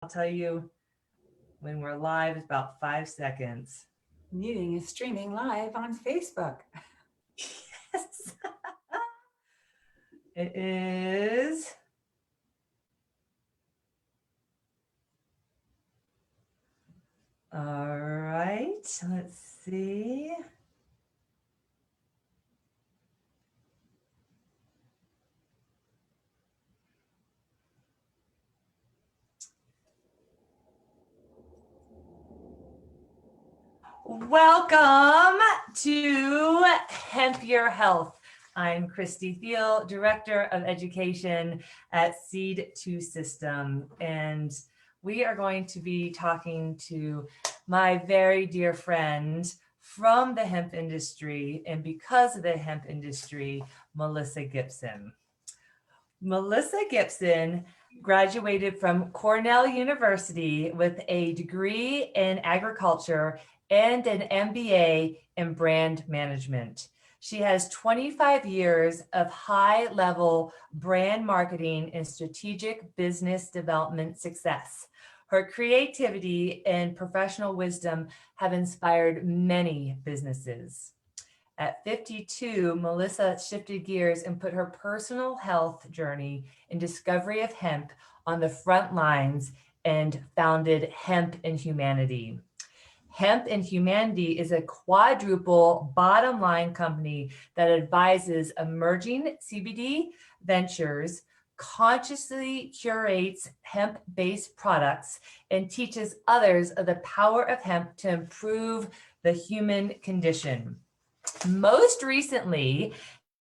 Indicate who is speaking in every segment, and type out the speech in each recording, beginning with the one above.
Speaker 1: I'll tell you when we're live, it's about 5 seconds.
Speaker 2: Meeting is streaming live on Facebook.
Speaker 1: Yes. It is. All right, let's see. Welcome to Hemp Your Health. I'm Christy Thiel, Director of Education at Seed2 System, and we are going to be talking to my very dear friend from the hemp industry, and because of the hemp industry, Melissa Gibson. Melissa Gibson graduated from Cornell University with a degree in agriculture and an MBA in brand management. She has 25 years of high-level brand marketing and strategic business development success. Her creativity and professional wisdom have inspired many businesses. At 52, Melissa shifted gears and put her personal health journey and discovery of hemp on the front lines and founded Hemp and Humanity. Hemp and Humanity is a quadruple bottom line company that advises emerging CBD ventures, consciously curates hemp-based products, and teaches others of the power of hemp to improve the human condition. Most recently,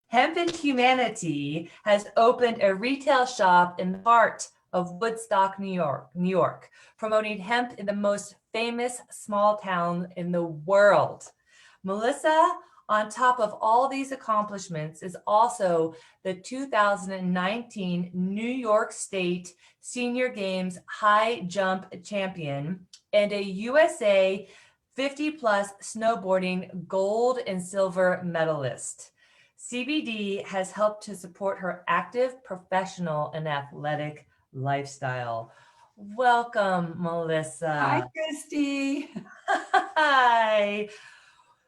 Speaker 1: Hemp and Humanity has opened a retail shop in the heart of Woodstock, New York, promoting hemp in the most famous small town in the world. Melissa, on top of all these accomplishments, is also the 2019 New York State Senior Games high jump champion and a USA 50-plus snowboarding gold and silver medalist. CBD has helped to support her active, professional, and athletic lifestyle. Welcome, Melissa.
Speaker 2: Hi, Christy.
Speaker 1: Hi.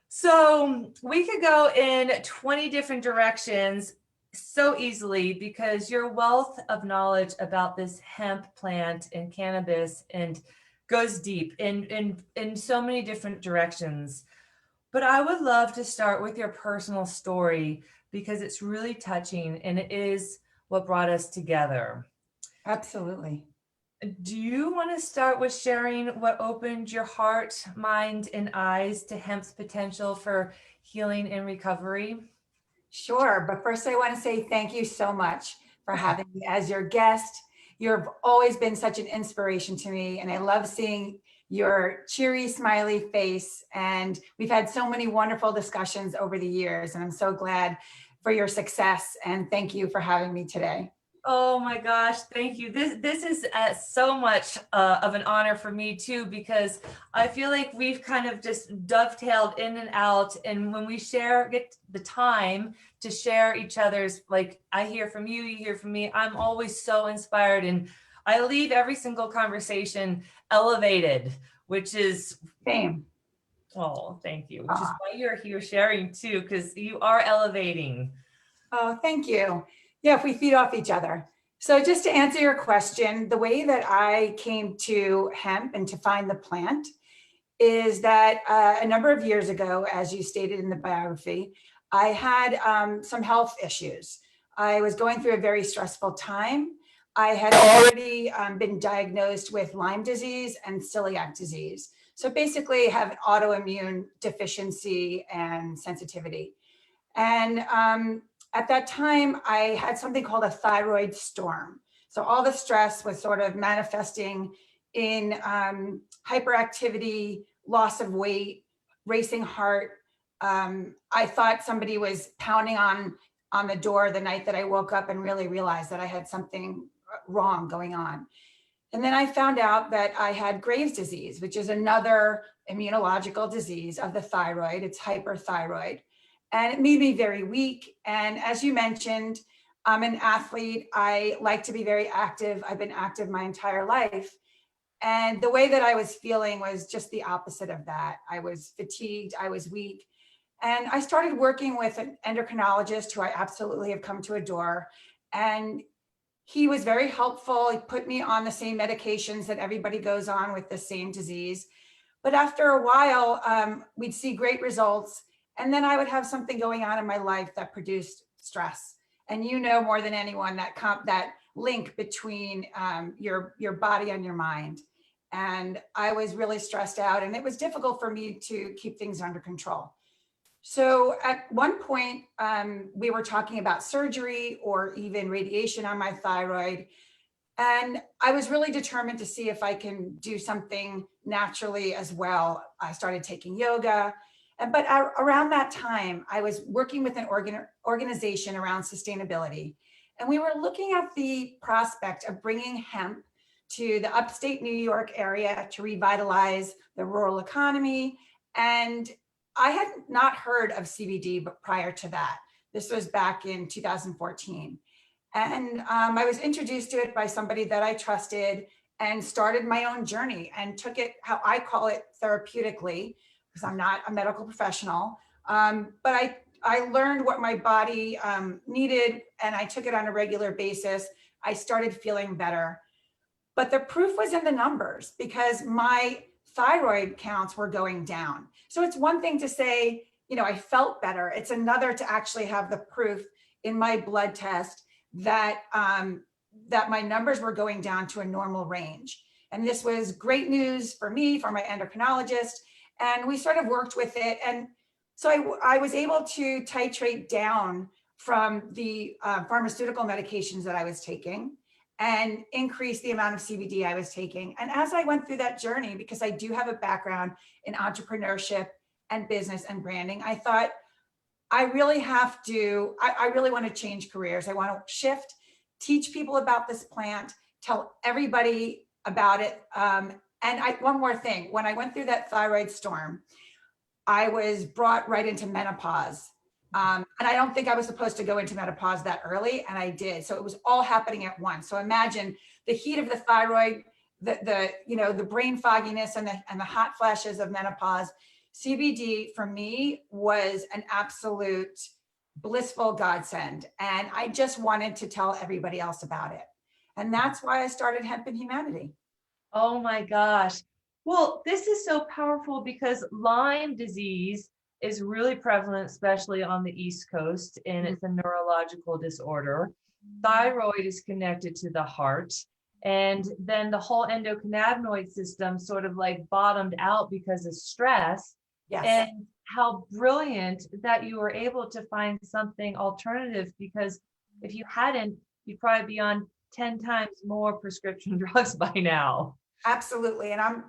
Speaker 1: So we could go in 20 different directions so easily because your wealth of knowledge about this hemp plant and cannabis and goes deep in so many different directions. But I would love to start with your personal story because it's really touching and it is what brought us together.
Speaker 2: Absolutely.
Speaker 1: Do you want to start with sharing what opened your heart, mind, and eyes to hemp's potential for healing and recovery?
Speaker 2: Sure. But first, I want to say thank you so much for having me as your guest. You've always been such an inspiration to me, and I love seeing your cheery, smiley face. And we've had so many wonderful discussions over the years, and I'm so glad for your success. And thank you for having me today.
Speaker 1: Oh my gosh, thank you. This is so much of an honor for me too, because I feel like we've kind of just dovetailed in and out. And when we get the time to share each other's, like I hear from you, you hear from me, I'm always so inspired. And I leave every single conversation elevated, which is...
Speaker 2: Same.
Speaker 1: Oh, thank you. Which is why you're here sharing too, because you are elevating.
Speaker 2: Oh, thank you. Yeah, if we feed off each other. So just to answer your question, the way that I came to hemp and to find the plant is that a number of years ago, as you stated in the biography, I had some health issues. I was going through a very stressful time. I had already been diagnosed with Lyme disease and celiac disease. So basically have an autoimmune deficiency and sensitivity. And at that time, I had something called a thyroid storm. So all the stress was sort of manifesting in hyperactivity, loss of weight, racing heart. I thought somebody was pounding on the door the night that I woke up and really realized that I had something wrong going on. And then I found out that I had Graves' disease, which is another immunological disease of the thyroid. It's hyperthyroid. And it made me very weak. And as you mentioned, I'm an athlete. I like to be very active. I've been active my entire life. And the way that I was feeling was just the opposite of that. I was fatigued, I was weak. And I started working with an endocrinologist who I absolutely have come to adore. And he was very helpful. He put me on the same medications that everybody goes on with the same disease. But after a while, we'd see great results. And then I would have something going on in my life that produced stress. And you know more than anyone that link between your body and your mind. And I was really stressed out, and it was difficult for me to keep things under control. So at one point, we were talking about surgery or even radiation on my thyroid. And I was really determined to see if I can do something naturally as well. I started taking yoga. But around that time, I was working with an organization around sustainability. And we were looking at the prospect of bringing hemp to the upstate New York area to revitalize the rural economy. And I had not heard of CBD but prior to that. This was back in 2014. And I was introduced to it by somebody that I trusted and started my own journey and took it, how I call it, therapeutically, because I'm not a medical professional. But I learned what my body needed, and I took it on a regular basis. I started feeling better. But the proof was in the numbers because my thyroid counts were going down. So it's one thing to say, I felt better. It's another to actually have the proof in my blood test that that my numbers were going down to a normal range. And this was great news for me, for my endocrinologist. And we sort of worked with it. And so I was able to titrate down from the pharmaceutical medications that I was taking and increase the amount of CBD I was taking. And as I went through that journey, because I do have a background in entrepreneurship and business and branding, I thought, I really want to change careers. I want to shift, teach people about this plant, tell everybody about it. One more thing, when I went through that thyroid storm, I was brought right into menopause. And I don't think I was supposed to go into menopause that early, and I did. So it was all happening at once. So imagine the heat of the thyroid, the brain fogginess and the hot flashes of menopause. CBD for me was an absolute blissful godsend. And I just wanted to tell everybody else about it. And that's why I started Hemp and Humanity.
Speaker 1: Oh my gosh. Well, this is so powerful because Lyme disease is really prevalent, especially on the East Coast, and it's a neurological disorder. Thyroid is connected to the heart. And then the whole endocannabinoid system sort of like bottomed out because of stress.
Speaker 2: Yes.
Speaker 1: And how brilliant that you were able to find something alternative, because if you hadn't, you'd probably be on 10 times more prescription drugs by now.
Speaker 2: Absolutely. And I'm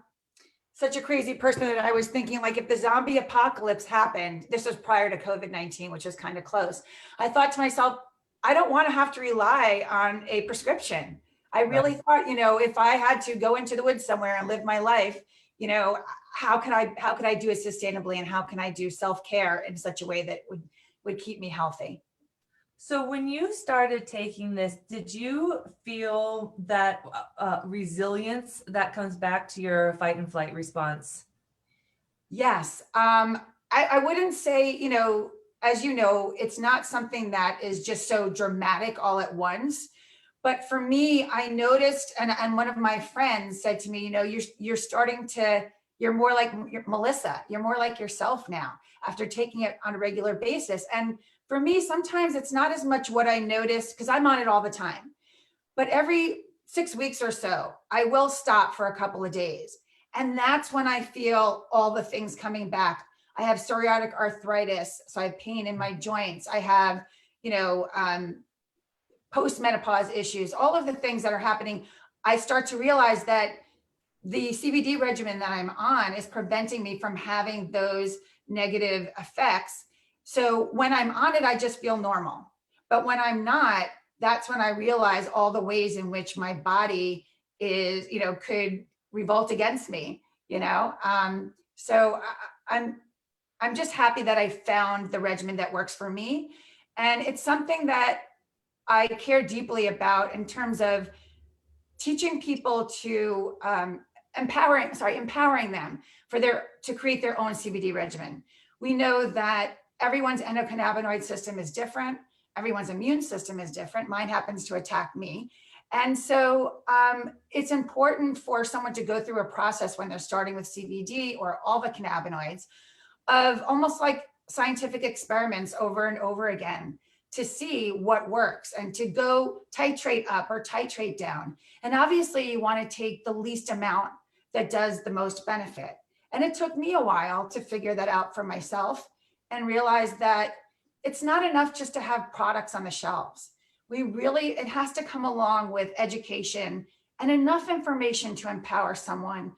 Speaker 2: such a crazy person that I was thinking, like, if the zombie apocalypse happened, this was prior to COVID-19, which is kind of close. I thought to myself, I don't want to have to rely on a prescription. I really thought, if I had to go into the woods somewhere and live my life, how could I do it sustainably, and how can I do self-care in such a way that would keep me healthy?
Speaker 1: So when you started taking this, did you feel that resilience that comes back to your fight and flight response?
Speaker 2: Yes. I wouldn't say, as you know, it's not something that is just so dramatic all at once. But for me, I noticed, and one of my friends said to me, you're more like Melissa, you're more like yourself now after taking it on a regular basis. And for me, sometimes it's not as much what I notice, because I'm on it all the time. But every 6 weeks or so, I will stop for a couple of days. And that's when I feel all the things coming back. I have psoriatic arthritis, so I have pain in my joints. I have, post-menopause issues, all of the things that are happening. I start to realize that the CBD regimen that I'm on is preventing me from having those negative effects. So when I'm on it, I just feel normal. But when I'm not, that's when I realize all the ways in which my body is, could revolt against me, So I'm just happy that I found the regimen that works for me. And it's something that I care deeply about in terms of teaching people to empowering them to create their own CBD regimen. We know that everyone's endocannabinoid system is different. Everyone's immune system is different. Mine happens to attack me. And so it's important for someone to go through a process when they're starting with CBD or all the cannabinoids of almost like scientific experiments over and over again to see what works and to go titrate up or titrate down. And obviously you want to take the least amount that does the most benefit. And it took me a while to figure that out for myself and realize that it's not enough just to have products on the shelves. It has to come along with education and enough information to empower someone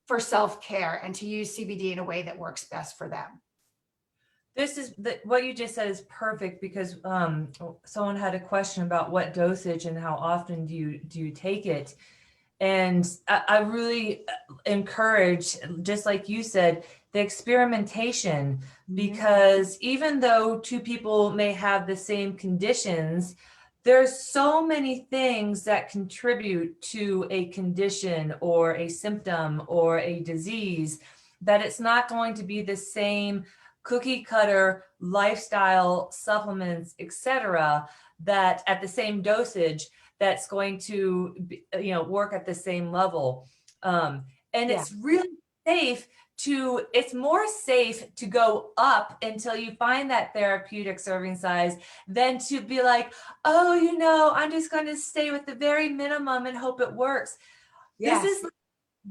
Speaker 2: for self-care and to use CBD in a way that works best for them.
Speaker 1: What you just said is perfect, because someone had a question about what dosage and how often do you take it. And I really encourage, just like you said, the experimentation, because even though two people may have the same conditions, there's so many things that contribute to a condition or a symptom or a disease that it's not going to be the same cookie cutter lifestyle supplements, etc., that at the same dosage that's going to work at the same level. It's really it's more safe to go up until you find that therapeutic serving size than to be like, oh, I'm just going to stay with the very minimum and hope it works. Yes. This is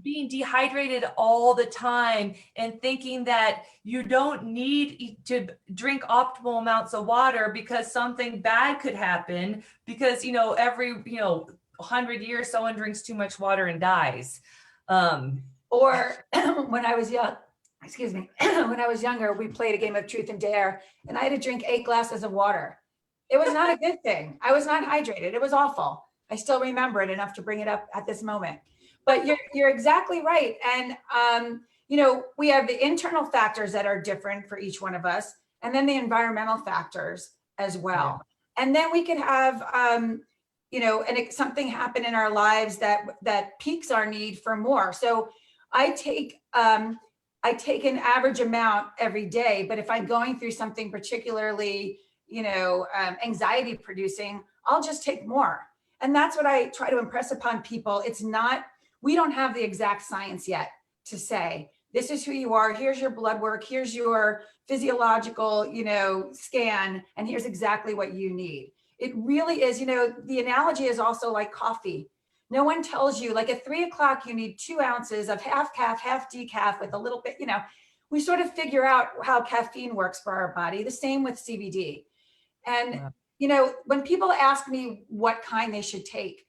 Speaker 1: being dehydrated all the time and thinking that you don't need to drink optimal amounts of water because something bad could happen, because every 100 years someone drinks too much water and dies.
Speaker 2: Or when I was young, when I was younger, we played a game of truth and dare, and I had to drink 8 glasses of water. It was not a good thing. I was not hydrated. It was awful. I still remember it enough to bring it up at this moment. But you're exactly right. And, we have the internal factors that are different for each one of us, and then the environmental factors as well. Yeah. And then we could have, something happen in our lives that piques our need for more. So I take an average amount every day, but if I'm going through something particularly, anxiety producing, I'll just take more. And that's what I try to impress upon people. We don't have the exact science yet to say, this is who you are, here's your blood work, here's your physiological, scan, and here's exactly what you need. It really is, the analogy is also like coffee. No one tells you, like at 3 o'clock, you need 2 ounces of half calf, half decaf with a little bit, we sort of figure out how caffeine works for our body. The same with CBD. And, when people ask me what kind they should take,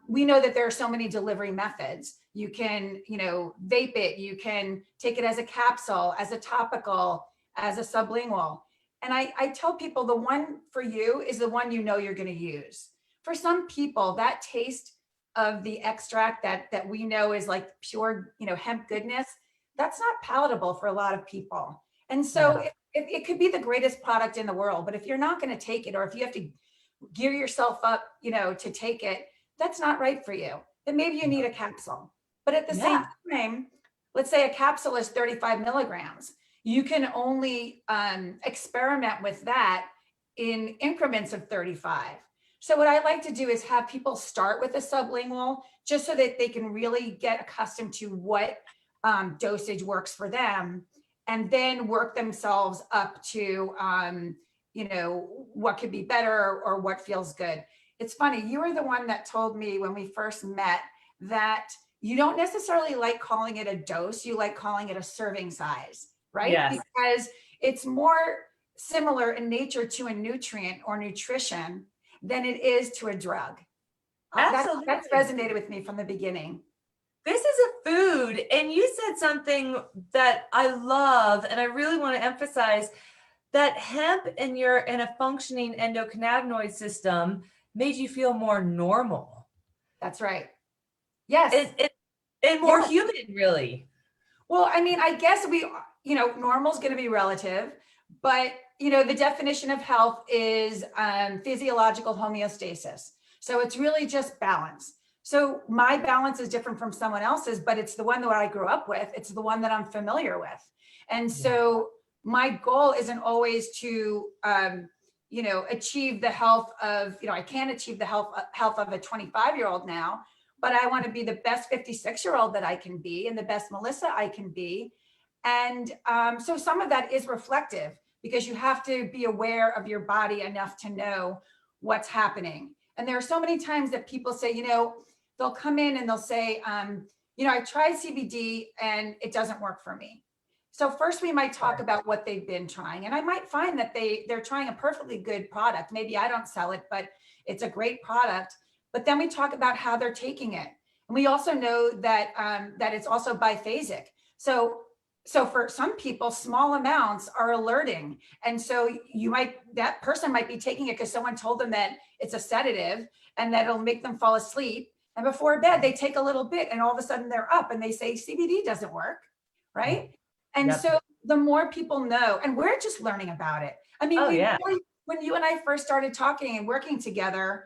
Speaker 2: we know that there are so many delivery methods. You can, vape it, you can take it as a capsule, as a topical, as a sublingual. And I tell people the one for you is the one you're going to use. For some people, that taste of the extract that we know is like pure, hemp goodness, that's not palatable for a lot of people. And so it could be the greatest product in the world, but if you're not going to take it, or if you have to gear yourself up, to take it, that's not right for you. Then maybe you need a capsule. But at the same time, let's say a capsule is 35 milligrams. You can only experiment with that in increments of 35. So what I like to do is have people start with a sublingual, just so that they can really get accustomed to what dosage works for them, and then work themselves up to, what could be better or what feels good. It's funny, you were the one that told me when we first met that you don't necessarily like calling it a dose, you like calling it a serving size, right? Yes. Because it's more similar in nature to a nutrient or nutrition than it is to a drug. Absolutely. That's resonated with me from the beginning.
Speaker 1: This is a food, and you said something that I love, and I really want to emphasize that hemp in a functioning endocannabinoid system made you feel more normal.
Speaker 2: That's right. Yes.
Speaker 1: And more human, really.
Speaker 2: Well, I mean, I guess normal is going to be relative, but, the definition of health is physiological homeostasis. So it's really just balance. So my balance is different from someone else's, but it's the one that I grew up with. It's the one that I'm familiar with. And so my goal isn't always to, achieve the health of, I can't achieve the health of a 25-year-old now, but I want to be the best 56-year-old that I can be and the best Melissa I can be. And so some of that is reflective because you have to be aware of your body enough to know what's happening. And there are so many times that people say, they'll come in and they'll say, I tried CBD and it doesn't work for me. So first we might talk about what they've been trying. And I might find that they're trying a perfectly good product. Maybe I don't sell it, but it's a great product. But then we talk about how they're taking it. And we also know that, that it's also biphasic. So for some people, small amounts are alerting. And so that person might be taking it because someone told them that it's a sedative and that it'll make them fall asleep. And before bed, they take a little bit and all of a sudden they're up and they say CBD doesn't work, right? And so the more people know, and we're just learning about it. I mean, when you and I first started talking and working together,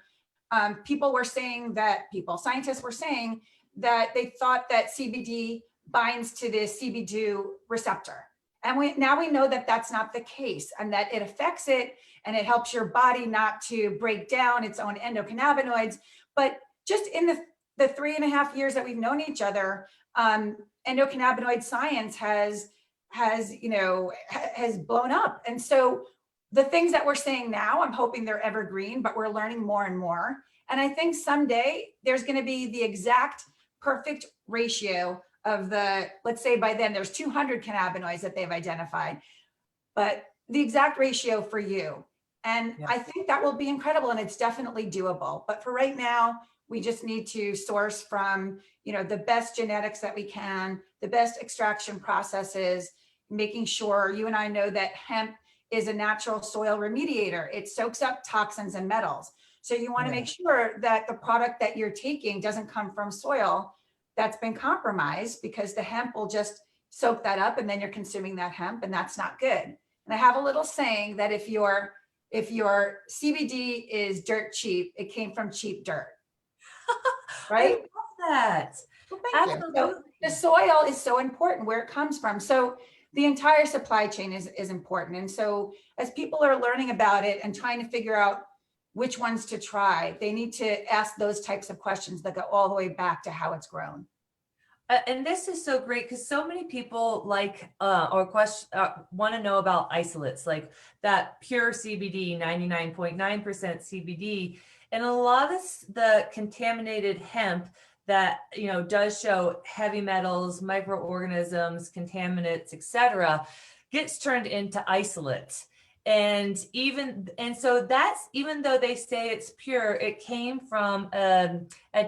Speaker 2: scientists were saying that they thought that CBD binds to the CB2 receptor. And now we know that that's not the case and that it affects it and it helps your body not to break down its own endocannabinoids. But just in the 3.5 years that we've known each other, endocannabinoid science has blown up. And so the things that we're saying now, I'm hoping they're evergreen, but we're learning more and more. And I think someday there's going to be the exact perfect ratio of let's say by then there's 200 cannabinoids that they've identified, but the exact ratio for you. And I think that will be incredible and it's definitely doable. But for right now, we just need to source from, the best genetics that we can, the best extraction processes, making sure you and I know that hemp is a natural soil remediator. It soaks up toxins and metals. So you want to make sure that the product that you're taking doesn't come from soil that's been compromised, because the hemp will just soak that up and then you're consuming that hemp and that's not good. And I have a little saying that if your CBD is dirt cheap, it came from cheap dirt. Right?
Speaker 1: I love that.
Speaker 2: Well, thank you. So the soil is so important, where it comes from. So the entire supply chain is important. And so as people are learning about it and trying to figure out which ones to try, they need to ask those types of questions that go all the way back to how it's grown.
Speaker 1: And this is so great because so many people want to know about isolates, like that pure CBD, 99.9% CBD. And a lot of the contaminated hemp that, does show heavy metals, microorganisms, contaminants, etc., gets turned into isolates. And so that's, even though they say it's pure, it came from a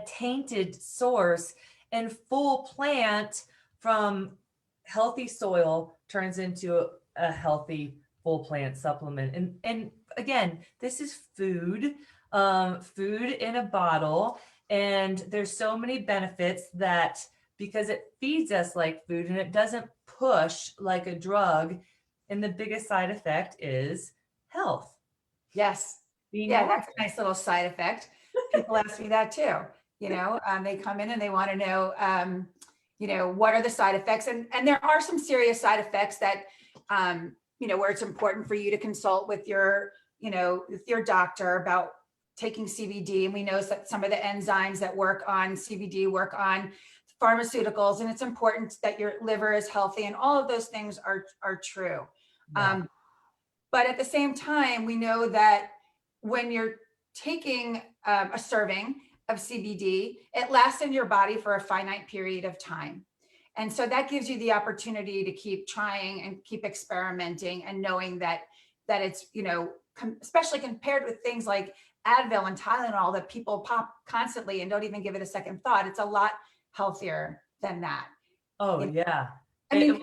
Speaker 1: tainted source, and full plant from healthy soil turns into a healthy full plant supplement. And again, this is food in a bottle. And there's so many benefits that, because it feeds us like food and it doesn't push like a drug. And the biggest side effect is health.
Speaker 2: Yes. That's a nice little side effect. People ask me that too. They come in and they want to know, what are the side effects? And there are some serious side effects that, where it's important for you to consult with your doctor about taking CBD. And we know that some of the enzymes that work on CBD work on pharmaceuticals, and it's important that your liver is healthy, and all of those things are true. Yeah. But at the same time, we know that when you're taking a serving of CBD, it lasts in your body for a finite period of time. And so that gives you the opportunity to keep trying and keep experimenting, and knowing that it's, especially compared with things like Advil and Tylenol that people pop constantly and don't even give it a second thought. It's a lot healthier than that.
Speaker 1: Oh, yeah.
Speaker 2: I mean,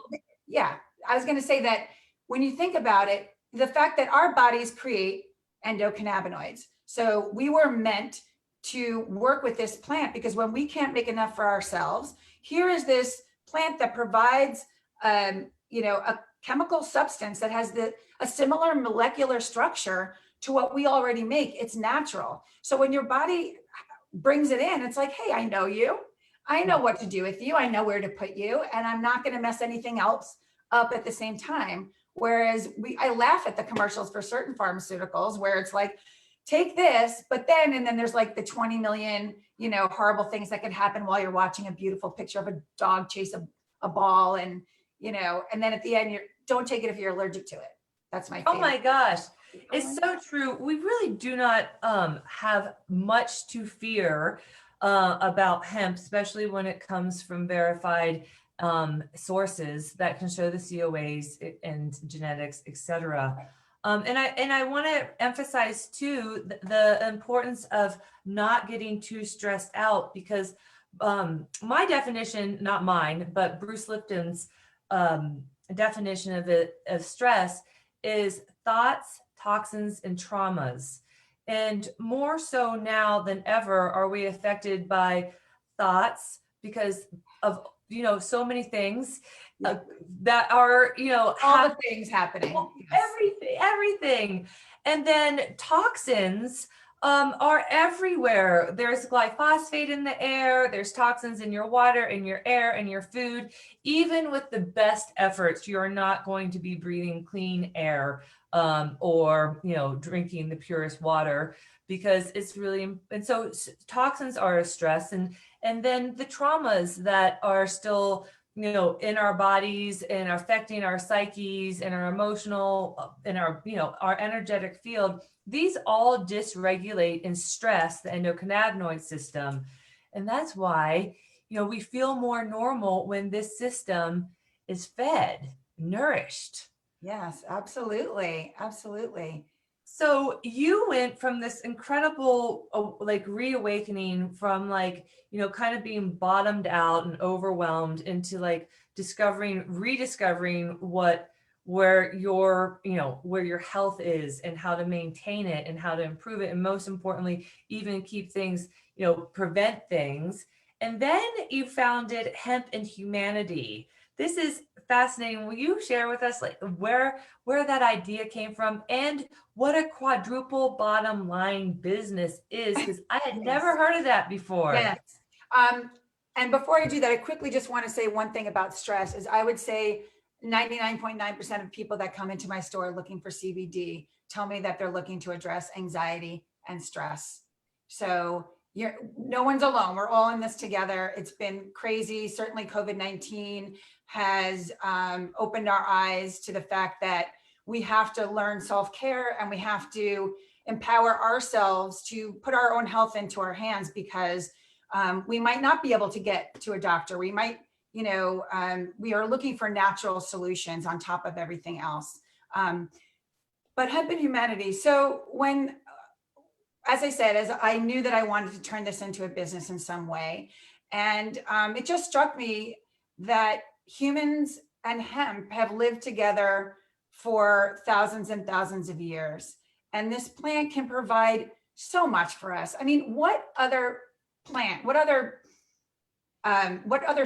Speaker 2: I was going to say that when you think about it, the fact that our bodies create endocannabinoids. So we were meant to work with this plant, because when we can't make enough for ourselves, here is this plant that provides, a chemical substance that has a similar molecular structure to what we already make. It's natural. So when your body brings it in. It's like, hey, I know you. I know what to do with you. I know where to put you, and I'm not going to mess anything else up at the same time. Whereas I laugh at the commercials for certain pharmaceuticals where it's like, take this, but then, and then there's like the 20 million, horrible things that could happen while you're watching a beautiful picture of a dog chase a ball. And, and then at the end, don't take it if you're allergic to it. That's my favorite.
Speaker 1: Oh my gosh. It's so true. We really do not have much to fear about hemp, especially when it comes from verified sources that can show the COAs and genetics, etc. And I want to emphasize too the importance of not getting too stressed out, because my definition, not mine, but Bruce Lipton's definition of stress is thoughts, toxins, and traumas. And more so now than ever are we affected by thoughts because of so many things that are
Speaker 2: all the things happening.
Speaker 1: Yes. Everything. And then toxins are everywhere. There's glyphosate in the air. There's toxins in your water, in your air, in your food. Even with the best efforts, you're not going to be breathing clean air or drinking the purest water, because it's really, and so toxins are a stress, and then the traumas that are still in our bodies and are affecting our psyches and our emotional and our our energetic field. These all dysregulate and stress the endocannabinoid system, and that's why we feel more normal when this system is fed, nourished.
Speaker 2: Yes, absolutely. Absolutely.
Speaker 1: So you went from this incredible reawakening from kind of being bottomed out and overwhelmed into rediscovering where your health is and how to maintain it and how to improve it, and most importantly even keep things, prevent things. And then you founded Hemp and Humanity. This is fascinating. Will you share with us where that idea came from and what a quadruple bottom line business is? Because I had never heard of that before.
Speaker 2: Yes. And before I do that, I quickly just want to say one thing about stress is I would say 99.9% of people that come into my store looking for CBD tell me that they're looking to address anxiety and stress. So no one's alone. We're all in this together. It's been crazy. Certainly COVID-19 has opened our eyes to the fact that we have to learn self-care and we have to empower ourselves to put our own health into our hands, because we might not be able to get to a doctor. We might, we are looking for natural solutions on top of everything else. But Hemp and Humanity. So when, as I said, as I knew that I wanted to turn this into a business in some way, and it just struck me that humans and hemp have lived together for thousands and thousands of years. And this plant can provide so much for us. I mean, what other plant, what other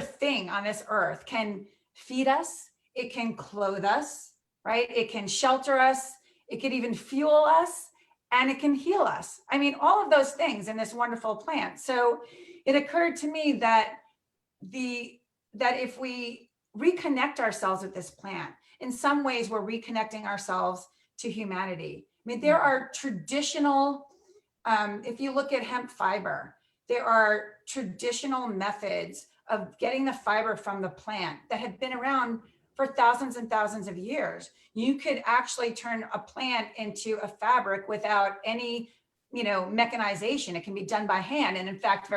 Speaker 2: thing on this earth can feed us? It can clothe us, right? It can shelter us. It can even fuel us, and it can heal us. I mean, all of those things in this wonderful plant. So it occurred to me that if we reconnect ourselves with this plant, in some ways we're reconnecting ourselves to humanity. I mean, there are traditional, if you look at hemp fiber, there are traditional methods of getting the fiber from the plant that have been around for thousands and thousands of years. You could actually turn a plant into a fabric without any, mechanization. It can be done by hand. And in fact,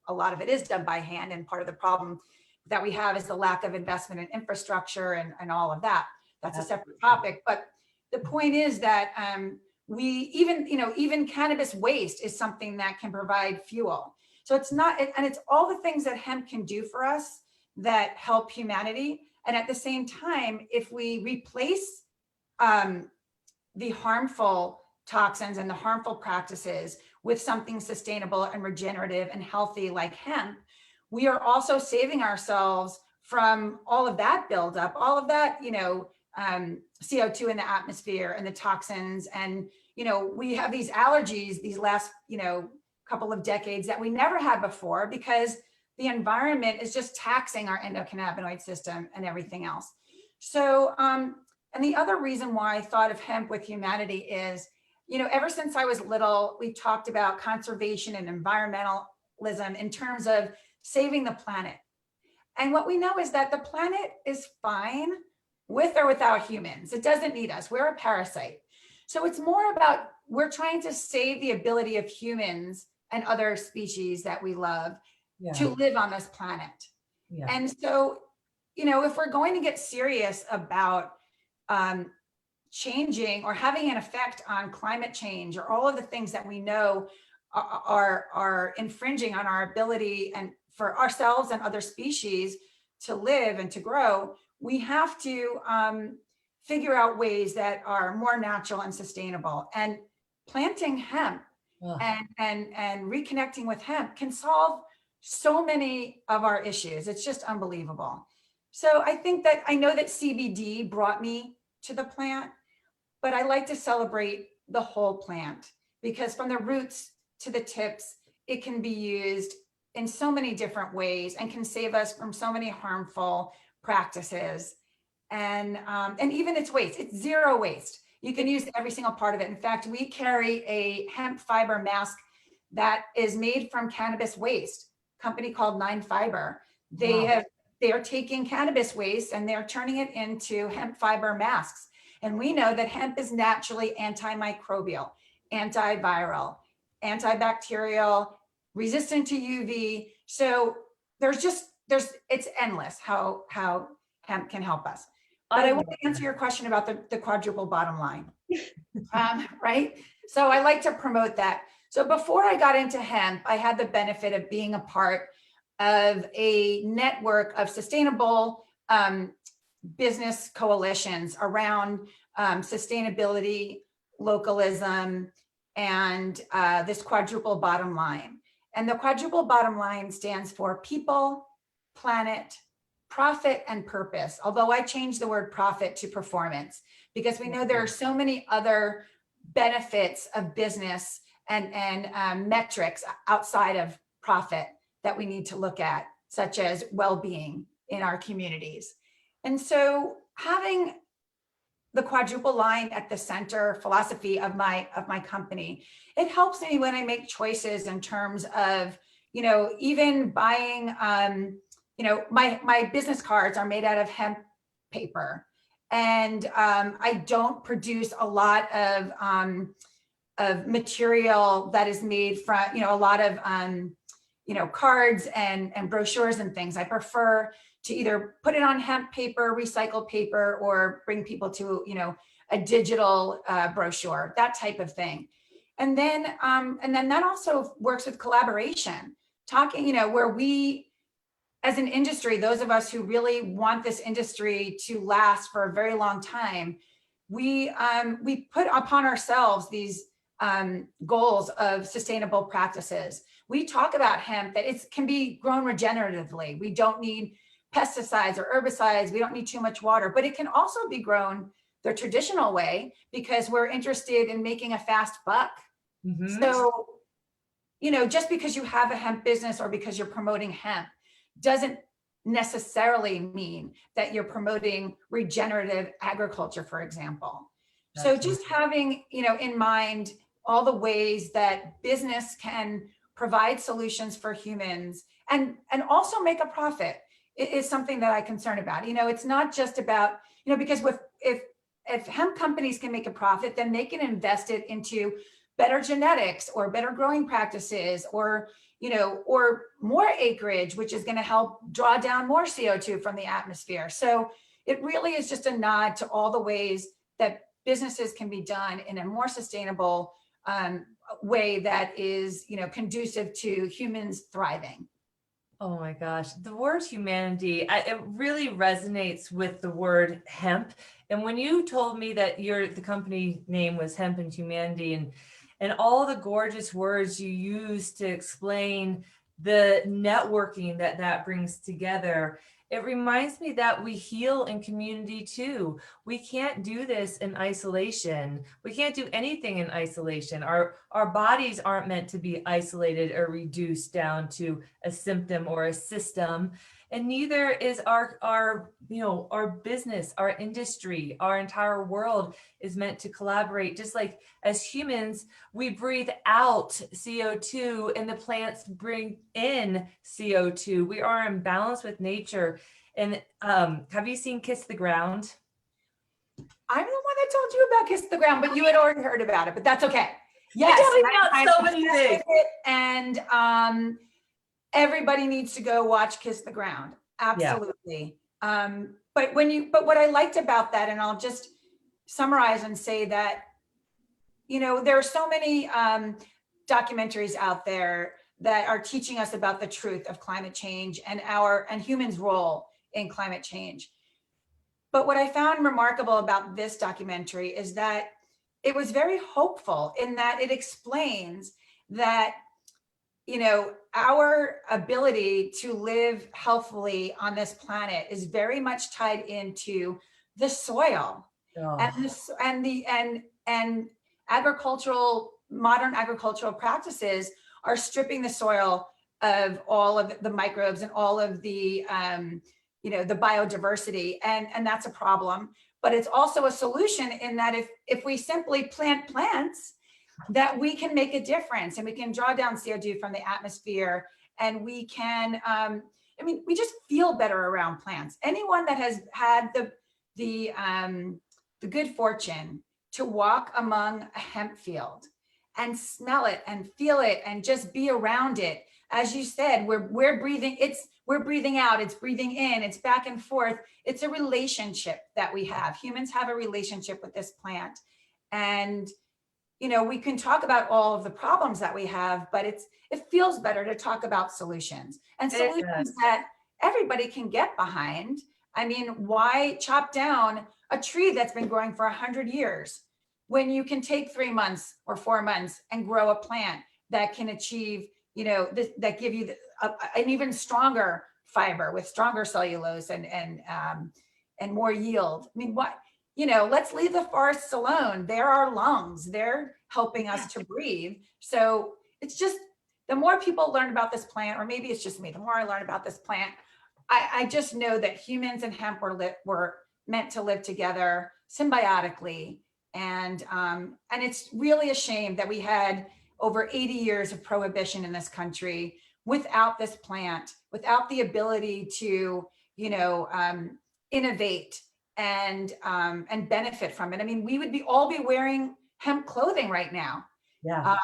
Speaker 2: a lot of it is done by hand. And part of the problem that we have is the lack of investment in infrastructure and all of that. That's a separate topic. But the point is that even cannabis waste is something that can provide fuel. So it's not, and it's all the things that hemp can do for us that help humanity. And at the same time, if we replace the harmful toxins and the harmful practices with something sustainable and regenerative and healthy like hemp, we are also saving ourselves from all of that buildup, all of that, CO2 in the atmosphere and the toxins. And, we have these allergies these last, couple of decades that we never had before, because the environment is just taxing our endocannabinoid system and everything else. So, and the other reason why I thought of hemp with humanity is, ever since I was little, we talked about conservation and environmentalism in terms of saving the planet. And what we know is that the planet is fine with or without humans. It doesn't need us. We're a parasite. So it's more about, we're trying to save the ability of humans and other species that we love to live on this planet. And so, if we're going to get serious about changing or having an effect on climate change, or all of the things that we know are infringing on our ability and for ourselves and other species to live and to grow, we have to figure out ways that are more natural and sustainable. And planting hemp and reconnecting with hemp can solve so many of our issues. It's just unbelievable. So I know that CBD brought me to the plant, but I like to celebrate the whole plant, because from the roots to the tips, it can be used in so many different ways and can save us from so many harmful practices. And even its waste, it's zero waste. You can use every single part of it. In fact, we carry a hemp fiber mask that is made from cannabis waste, a company called 9Fiber. They are taking cannabis waste and they're turning it into hemp fiber masks. And we know that hemp is naturally antimicrobial, antiviral, antibacterial, resistant to UV. So it's endless how hemp can help us. But I want to answer your question about the quadruple bottom line, right? So I like to promote that. So before I got into hemp, I had the benefit of being a part of a network of sustainable business coalitions around sustainability, localism, and this quadruple bottom line. And the quadruple bottom line stands for people, planet, profit, and purpose. Although I changed the word profit to performance, because we know there are so many other benefits of business and metrics outside of profit that we need to look at, such as well-being in our communities. And so having the quadruple line at the center philosophy of my company, it helps me when I make choices in terms of, even buying, my business cards are made out of hemp paper. And I don't produce a lot of material that is made from, a lot of, cards and brochures and things. I prefer to either put it on hemp paper, recycled paper, or bring people to, a digital brochure, that type of thing. And then that also works with collaboration, talking, where we, as an industry, those of us who really want this industry to last for a very long time, we put upon ourselves these goals of sustainable practices. We talk about hemp, that it can be grown regeneratively. We don't need pesticides or herbicides. We don't need too much water, but it can also be grown the traditional way, because we're interested in making a fast buck. Mm-hmm. So, just because you have a hemp business or because you're promoting hemp doesn't necessarily mean that you're promoting regenerative agriculture, for example. So just having, in mind all the ways that business can provide solutions for humans and also make a profit is something that I'm concerned about. It's not just about, because if hemp companies can make a profit, then they can invest it into better genetics or better growing practices, or more acreage, which is going to help draw down more CO2 from the atmosphere. So it really is just a nod to all the ways that businesses can be done in a more sustainable way that is, conducive to humans thriving.
Speaker 1: Oh my gosh, the word humanity, it really resonates with the word hemp. And when you told me that the company name was Hemp and Humanity, and all the gorgeous words you use to explain the networking that brings together, it reminds me that we heal in community too. We can't do this in isolation. We can't do anything in isolation. Our bodies aren't meant to be isolated or reduced down to a symptom or a system. And neither is our business, our industry, our entire world is meant to collaborate. Just like as humans, we breathe out CO2 and the plants bring in CO2. We are in balance with nature. And have you seen Kiss the Ground?
Speaker 2: I'm the one that told you about Kiss the Ground, but you had already heard about it, but that's okay. Yes,
Speaker 1: I tell me about so many things.
Speaker 2: And everybody needs to go watch Kiss the Ground. Absolutely. Yeah. But what I liked about that, and I'll just summarize and say that, there are so many documentaries out there that are teaching us about the truth of climate change and humans' role in climate change. But what I found remarkable about this documentary is that it was very hopeful in that it explains that, our ability to live healthily on this planet is very much tied into the soil. Oh. And modern agricultural practices are stripping the soil of all of the microbes and all of the the biodiversity, and that's a problem. But it's also a solution in that if we simply plant plants, that we can make a difference and we can draw down CO2 from the atmosphere, and we can we just feel better around plants. Anyone that has had the good fortune to walk among a hemp field and smell it and feel it and just be around it, as you said, we're breathing, we're breathing out, it's breathing in, it's back and forth. It's a relationship that we have. Humans have a relationship with this plant. And we can talk about all of the problems that we have, but it feels better to talk about solutions, and solutions that everybody can get behind. I mean, why chop down a tree that's been growing for 100 years when you can take 3 months or 4 months and grow a plant that can achieve, that give you an even stronger fiber with stronger cellulose and more yield. I mean, let's leave the forests alone. They're our lungs. They're helping us to breathe. So it's just, the more people learn about this plant, or maybe it's just me, the more I learn about this plant, I just know that humans and hemp were meant to live together symbiotically. And it's really a shame that we had over 80 years of prohibition in this country without this plant, without the ability to, innovate and benefit from it. I mean, we would all be wearing hemp clothing right now.
Speaker 1: Yeah.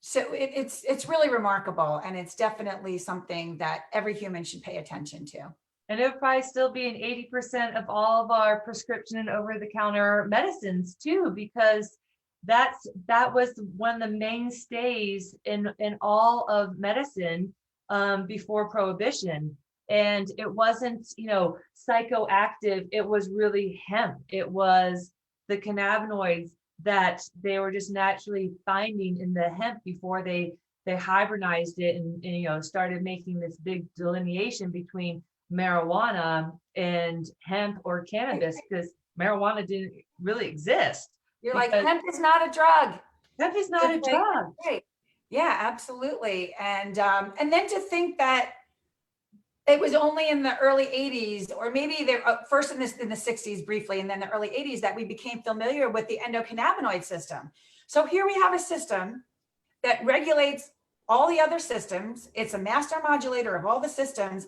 Speaker 2: So it's really remarkable, and it's definitely something that every human should pay attention to.
Speaker 1: And it would probably still be in 80% of all of our prescription and over-the-counter medicines too, because that was one of the mainstays in all of medicine before prohibition. And it wasn't, psychoactive. It was really hemp. It was the cannabinoids that they were just naturally finding in the hemp before they hybridized it and started making this big delineation between marijuana and hemp or cannabis, because marijuana didn't really exist.
Speaker 2: You're like, hemp is not a drug.
Speaker 1: Hemp is not a drug.
Speaker 2: Right. Yeah, absolutely. And then to think that it was only in the early 80s, or maybe first in the 60s briefly, and then the early 80s, that we became familiar with the endocannabinoid system. So here we have a system that regulates all the other systems. It's a master modulator of all the systems.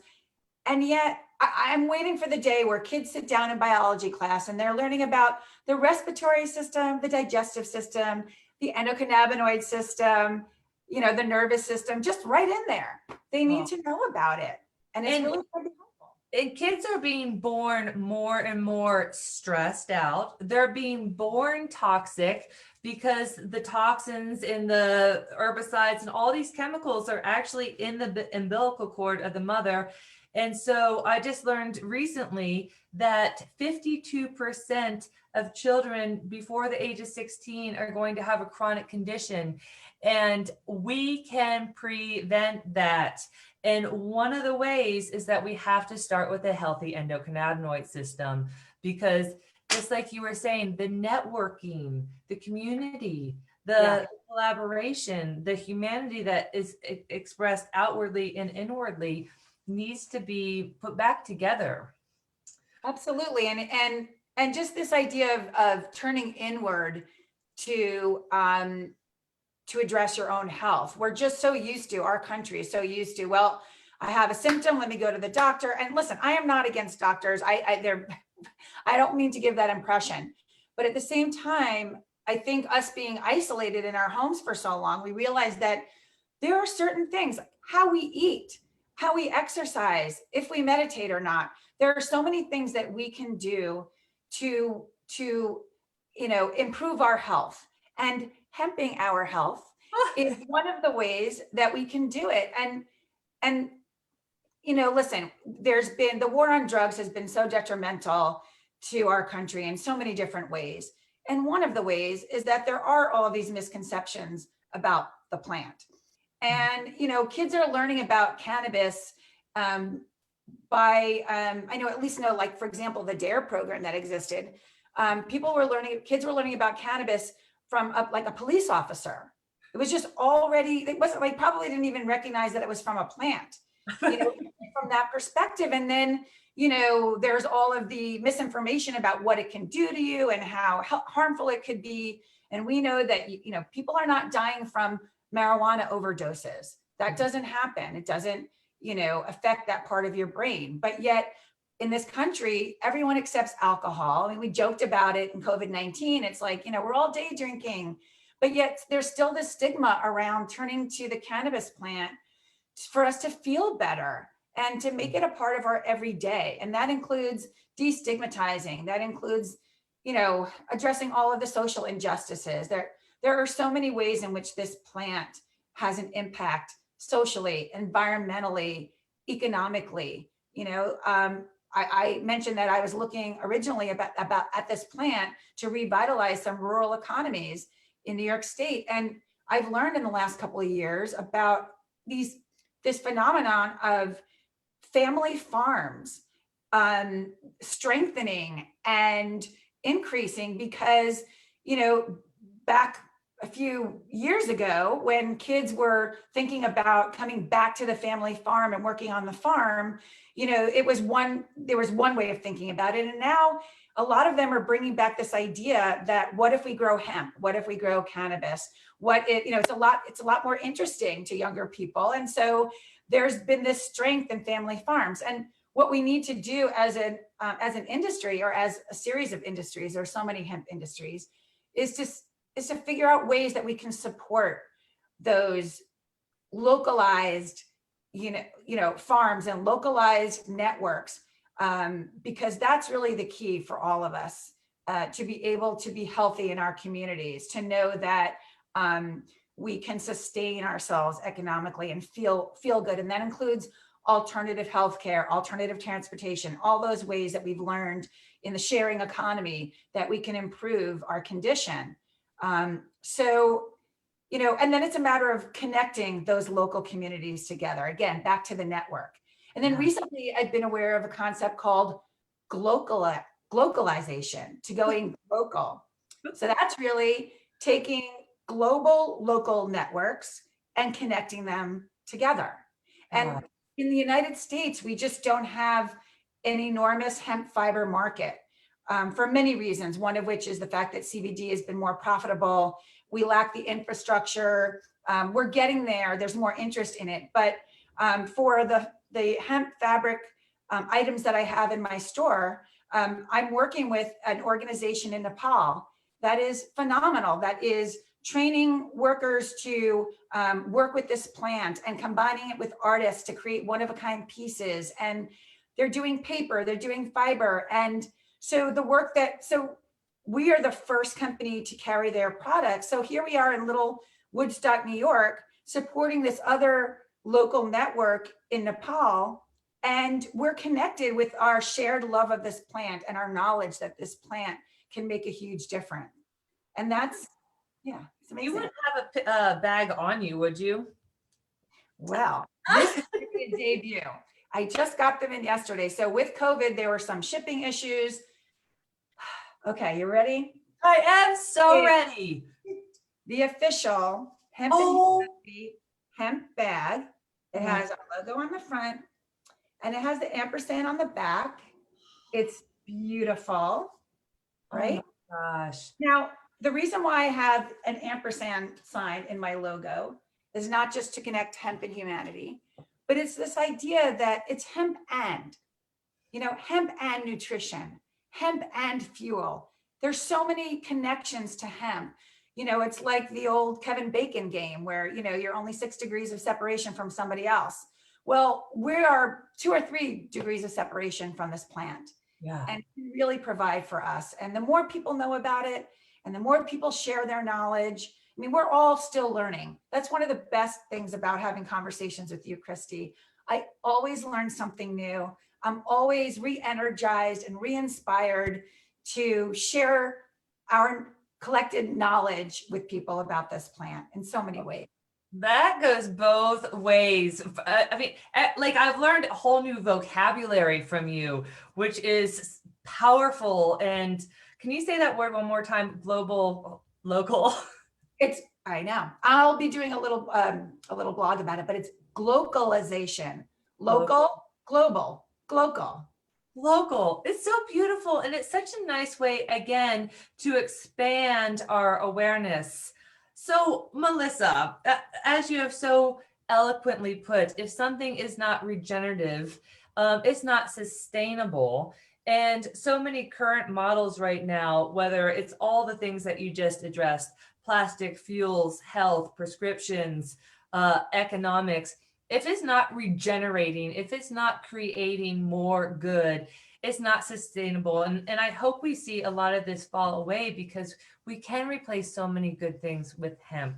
Speaker 2: And yet I'm waiting for the day where kids sit down in biology class and they're learning about the respiratory system, the digestive system, the endocannabinoid system, the nervous system, just right in there. They need to know about it. And it's really helpful.
Speaker 1: And kids are being born more and more stressed out. They're being born toxic because the toxins and the herbicides and all these chemicals are actually in the umbilical cord of the mother. And so I just learned recently that 52% of children before the age of 16 are going to have a chronic condition. And we can prevent that. And one of the ways is that we have to start with a healthy endocannabinoid system, because just like you were saying, the networking, the community, the collaboration, the humanity that is expressed outwardly and inwardly needs to be put back together.
Speaker 2: Absolutely. And just this idea of turning inward to address your own health. We're just so used to, our country is so used to, well, I have a symptom, let me go to the doctor. And listen, I am not against doctors. I don't mean to give that impression, but at the same time, I think us being isolated in our homes for so long, we realize that there are certain things, how we eat, how we exercise, if we meditate or not. There are so many things that we can do to improve our health, and hemping our health is one of the ways that we can do it. And listen, there's been, the war on drugs has been so detrimental to our country in so many different ways. And one of the ways is that there are all of these misconceptions about the plant. And, kids are learning about cannabis by, I know, at least know, like, for example, the DARE program that existed. Kids were learning about cannabis from like a police officer. It was just already, it wasn't like, probably didn't even recognize that it was from a plant, from that perspective. And then, there's all of the misinformation about what it can do to you and how harmful it could be. And we know that, people are not dying from marijuana overdoses. That doesn't happen. It doesn't, affect that part of your brain. But yet in this country, everyone accepts alcohol. I mean, we joked about it in COVID-19. It's like, we're all day drinking, but yet there's still this stigma around turning to the cannabis plant for us to feel better and to make it a part of our everyday. And that includes destigmatizing, that includes, addressing all of the social injustices. There are so many ways in which this plant has an impact socially, environmentally, economically. I mentioned that I was looking originally about at this plant to revitalize some rural economies in New York State. And I've learned in the last couple of years about this phenomenon of family farms strengthening and increasing because, back a few years ago when kids were thinking about coming back to the family farm and working on the farm, there was one way of thinking about it. And now a lot of them are bringing back this idea that what if we grow hemp? What if we grow cannabis? It's a lot more interesting to younger people. And so there's been this strength in family farms. And what we need to do as an industry, or as a series of industries, or so many hemp industries, is to figure out ways that we can support those localized, farms and localized networks, because that's really the key for all of us to be able to be healthy in our communities, to know that we can sustain ourselves economically and feel good. And that includes alternative healthcare, alternative transportation, all those ways that we've learned in the sharing economy that we can improve our condition. And then it's a matter of connecting those local communities together. Again, back to the network. And then recently I've been aware of a concept called globalization, to going local. So that's really taking local networks and connecting them together. And in the United States, we just don't have an enormous hemp fiber market. For many reasons, one of which is the fact that CBD has been more profitable. We lack the infrastructure. We're getting there. There's more interest in it. But for the hemp fabric items that I have in my store, I'm working with an organization in Nepal that is phenomenal, that is training workers to work with this plant and combining it with artists to create one-of-a-kind pieces. And they're doing paper, they're doing fiber. And so we are the first company to carry their products. So here we are in little Woodstock, New York, supporting this other local network in Nepal. And we're connected with our shared love of this plant and our knowledge that this plant can make a huge difference. And that's, it's amazing.
Speaker 1: You wouldn't have a bag on you, would you?
Speaker 2: Well, this is a debut. I just got them in yesterday. So with COVID, there were some shipping issues. Okay, you ready?
Speaker 1: I am so ready.
Speaker 2: The official Hemp and Humanity hemp bag. It has a logo on the front and it has the ampersand on the back. It's beautiful, right?
Speaker 1: Oh my gosh.
Speaker 2: Now, the reason why I have an ampersand sign in my logo is not just to connect hemp and humanity, but it's this idea that it's hemp and, hemp and nutrition, hemp and fuel. There's so many connections to hemp. It's like the old Kevin Bacon game where, you're only 6 degrees of separation from somebody else. Well, we are 2 or 3 degrees of separation from this plant.
Speaker 1: Yeah.
Speaker 2: And really provide for us. And the more people know about it, and the more people share their knowledge, I mean, we're all still learning. That's one of the best things about having conversations with you, Christy. I always learn something new. I'm always re-energized and re-inspired to share our collected knowledge with people about this plant in so many ways.
Speaker 1: That goes both ways. I mean, like I've learned a whole new vocabulary from you, which is powerful. And can you say that word one more time? Global, local.
Speaker 2: I know. I'll be doing a little blog about it, but it's glocalization. Local, global, glocal.
Speaker 1: Local. It's so beautiful. And it's such a nice way, again, to expand our awareness. So, Melissa, as you have so eloquently put, if something is not regenerative, it's not sustainable. And so many current models right now, whether it's all the things that you just addressed, plastic, fuels, health, prescriptions, economics, if it's not regenerating, if it's not creating more good, it's not sustainable. And I hope we see a lot of this fall away because we can replace so many good things with hemp.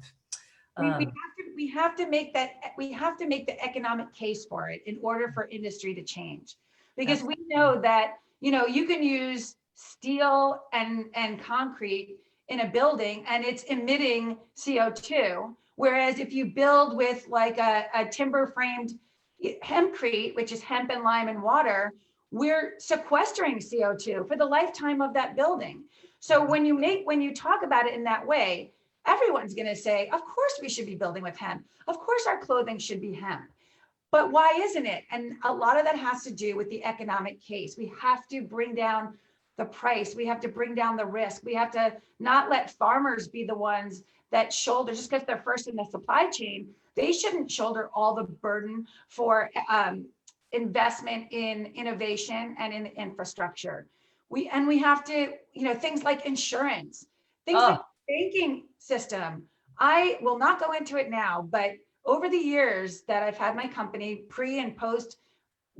Speaker 2: We have to make the economic case for it in order for industry to change, because we know that, you can use steel and concrete in a building and it's emitting CO2. Whereas if you build with like a timber framed hempcrete, which is hemp and lime and water, we're sequestering CO2 for the lifetime of that building. So when you talk about it in that way, everyone's going to say, of course we should be building with hemp. Of course our clothing should be hemp. But why isn't it? And a lot of that has to do with the economic case. We have to bring down the price. We have to bring down the risk. We have to not let farmers be the ones that shoulder, just because they're first in the supply chain, they shouldn't shoulder all the burden for investment in innovation and in infrastructure. We have to, things like insurance, things like banking system. I will not go into it now, but over the years that I've had my company pre and post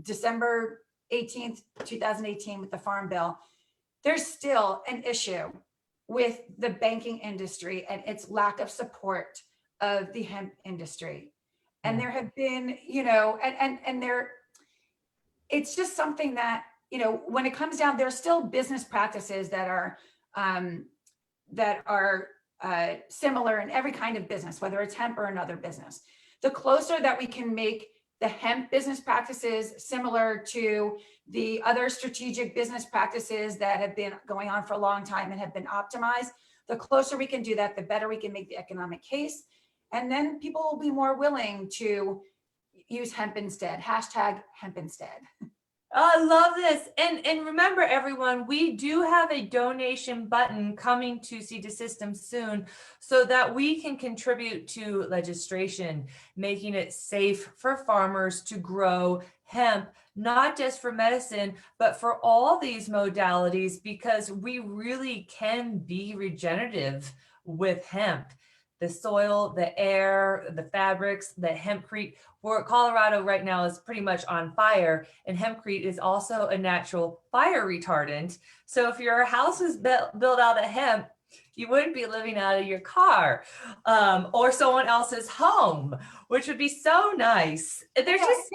Speaker 2: December 18th, 2018 with the Farm Bill, there's still an issue with the banking industry and its lack of support of the hemp industry. And there have been, it's just something that, when it comes down, there's still business practices that are similar in every kind of business, whether it's hemp or another business. The closer that we can make the hemp business practices similar to the other strategic business practices that have been going on for a long time and have been optimized, the closer we can do that, the better we can make the economic case. And then people will be more willing to use hemp instead, hashtag hemp instead.
Speaker 1: I love this. And remember, everyone, we do have a donation button coming to Seed to System soon so that we can contribute to legislation, making it safe for farmers to grow hemp, not just for medicine, but for all these modalities, because we really can be regenerative with hemp. The soil, the air, the fabrics, the hempcrete. Where Colorado right now is pretty much on fire, and hempcrete is also a natural fire retardant. So if your house was built out of hemp, you wouldn't be living out of your car or someone else's home, which would be so nice. There's just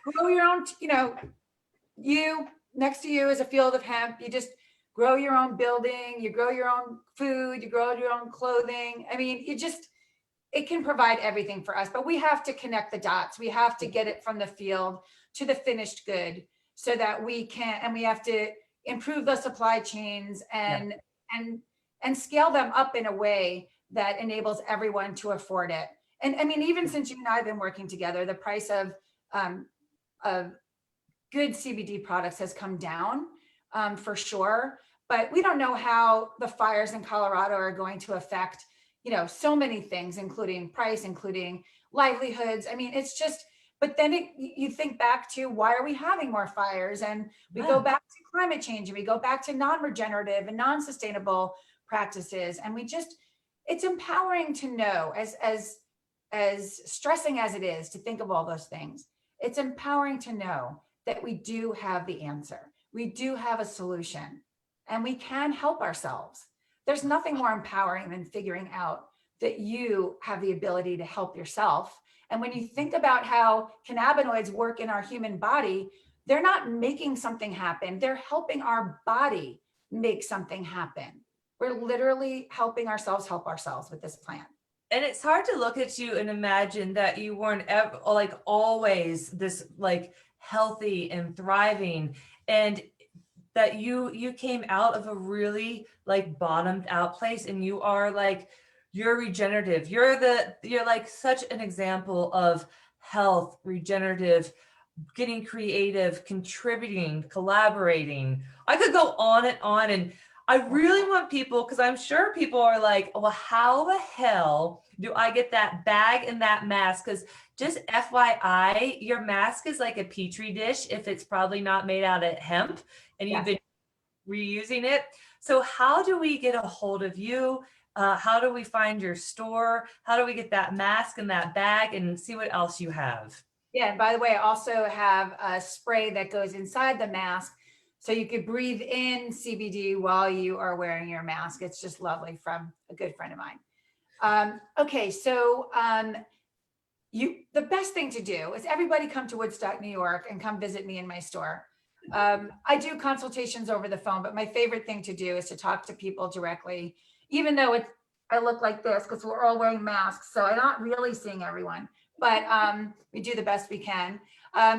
Speaker 2: grow your own, you next to you is a field of hemp. You just grow your own building, you grow your own food, you grow your own clothing. I mean, it can provide everything for us, but we have to connect the dots. We have to get it from the field to the finished good so that we can, and we have to improve the supply chains and scale them up in a way that enables everyone to afford it. And I mean, even since you and I have been working together, the price of good CBD products has come down for sure. But we don't know how the fires in Colorado are going to affect, you know, so many things, including price, including livelihoods. I mean, it's just, but then you think back to why are we having more fires? And we go back to climate change, and we go back to non-regenerative and non-sustainable practices. And we just, it's empowering to know, as stressing as it is to think of all those things, it's empowering to know that we do have the answer. We do have a solution, and we can help ourselves. There's nothing more empowering than figuring out that you have the ability to help yourself. And when you think about how cannabinoids work in our human body, they're not making something happen. They're helping our body make something happen. We're literally helping ourselves help ourselves with this plant.
Speaker 1: And it's hard to look at you and imagine that you weren't ever, like, always this like healthy and thriving, and that you came out of a really like bottomed out place, and you are like, you're regenerative. You're like such an example of health, regenerative, getting creative, contributing, collaborating. I could go on and on. And I really want people, because I'm sure people are like, well, how the hell do I get that bag and that mask? Because just FYI, your mask is like a petri dish if it's probably not made out of hemp and you've been reusing it. So how do we get a hold of you? How do we find your store? How do we get that mask and that bag and see what else you have?
Speaker 2: Yeah, and by the way, I also have a spray that goes inside the mask, so you could breathe in CBD while you are wearing your mask. It's just lovely, from a good friend of mine. Okay, so the best thing to do is everybody come to Woodstock, New York, and come visit me in my store. I do consultations over the phone, but my favorite thing to do is to talk to people directly, even though I look like this because we're all wearing masks, so I'm not really seeing everyone, but we do the best we can.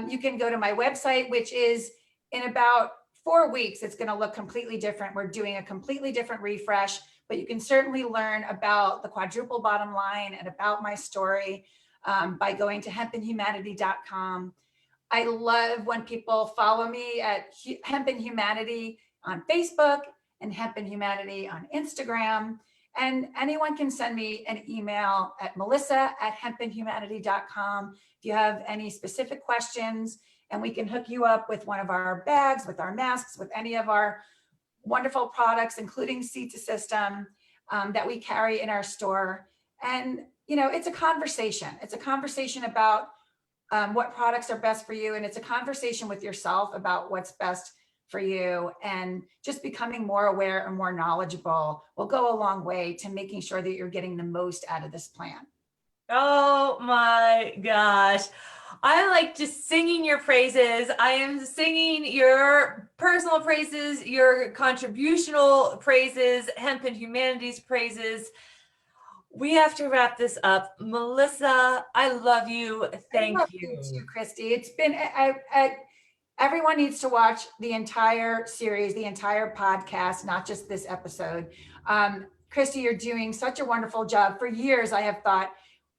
Speaker 2: You can go to my website, which is in about 4 weeks. It's going to look completely different. We're doing a completely different refresh, but you can certainly learn about the Quadruple bottom line and about my story by going to hempandhumanity.com. I love when people follow me at Hemp and Humanity on Facebook and Hemp and Humanity on Instagram. And anyone can send me an email at melissa@hempandhumanity.com if you have any specific questions, and we can hook you up with one of our bags, with our masks, with any of our wonderful products, including Seed to System that we carry in our store. And, you know, it's a conversation. It's a conversation about what products are best for you. And it's a conversation with yourself about what's best for you. And just becoming more aware and more knowledgeable will go a long way to making sure that you're getting the most out of this plant.
Speaker 1: Oh my gosh. I like just singing your praises. I am singing your personal praises, your contributional praises, Hemp and Humanities praises. We have to wrap this up. Melissa, I love you. Thank you.
Speaker 2: I love you too, Christy. It's been, everyone needs to watch the entire series, the entire podcast, not just this episode. Christy, you're doing such a wonderful job. For years, I have thought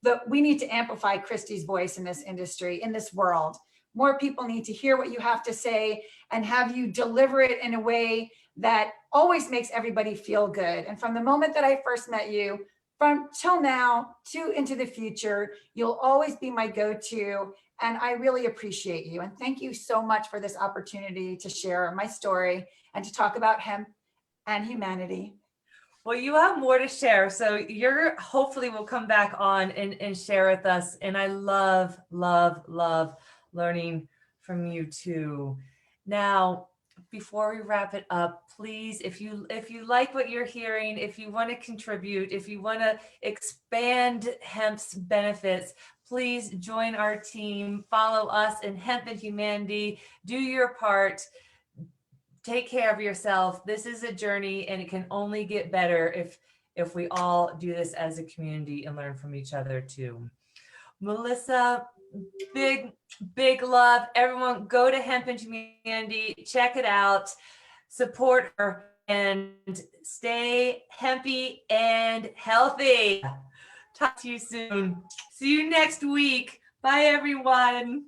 Speaker 2: that we need to amplify Christy's voice in this industry, in this world. More people need to hear what you have to say and have you deliver it in a way that always makes everybody feel good. And from the moment that I first met you, from till now to into the future, you'll always be my go-to. And I really appreciate you. And thank you so much for this opportunity to share my story and to talk about hemp and humanity.
Speaker 1: Well, you have more to share. So you're hopefully will come back on and share with us. And I love, love, love learning from you too. Now, before we wrap it up, please, if you like what you're hearing, if you want to contribute, if you want to expand hemp's benefits, please join our team, follow us in Hemp and Humanity, do your part, take care of yourself. This is a journey and it can only get better if we all do this as a community and learn from each other too. Melissa, big love. Everyone go to Hemp and Community, check it out, support her, and stay hempy and healthy. Talk to you soon. See you next week. Bye, everyone.